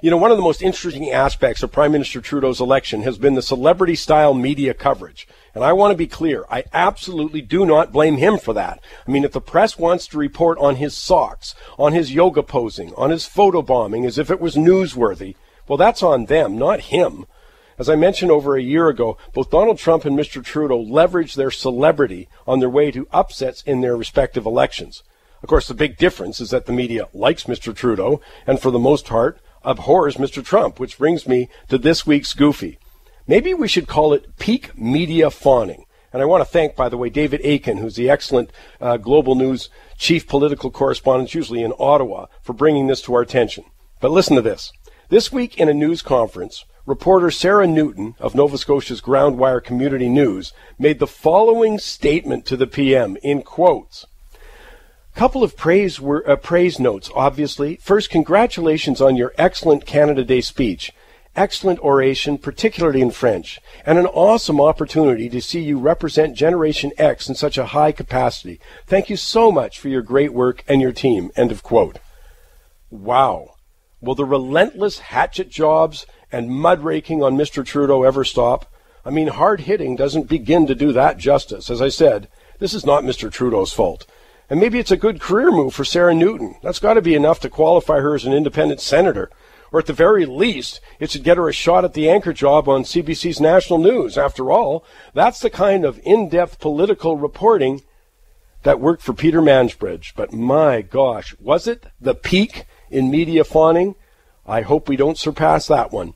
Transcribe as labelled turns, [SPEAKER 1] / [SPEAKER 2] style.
[SPEAKER 1] You know, one of the most interesting aspects of Prime Minister Trudeau's election has been the celebrity-style media coverage. And I want to be clear, I absolutely do not blame him for that. I mean, if the press wants to report on his socks, on his yoga posing, on his photobombing as if it was newsworthy, well, that's on them, not him. As I mentioned over a year ago, both Donald Trump and Mr. Trudeau leveraged their celebrity on their way to upsets in their respective elections. Of course, the big difference is that the media likes Mr. Trudeau and, for the most part, abhors Mr. Trump, which brings me to this week's Goofy. Maybe we should call it peak media fawning. And I want to thank, by the way, David Aiken, who's the excellent Global News chief political correspondent, usually in Ottawa, for bringing this to our attention. But listen to this. This week in a news conference, reporter Sarah Newton of Nova Scotia's Groundwire Community News made the following statement to the PM in quotes. Couple of praise notes, obviously. First, congratulations on your excellent Canada Day speech. Excellent oration, particularly in French, and an awesome opportunity to see you represent Generation X in such a high capacity. Thank you so much for your great work and your team. End of quote. Wow. Will the relentless hatchet jobs and mudraking on Mr. Trudeau ever stop? I mean, hard hitting doesn't begin to do that justice. As I said, this is not Mr. Trudeau's fault. And maybe it's a good career move for Sarah Newton. That's got to be enough to qualify her as an independent senator. Or at the very least, it should get her a shot at the anchor job on CBC's National News. After all, that's the kind of in-depth political reporting that worked for Peter Mansbridge. But my gosh, was it the peak in media fawning? I hope we don't surpass that one.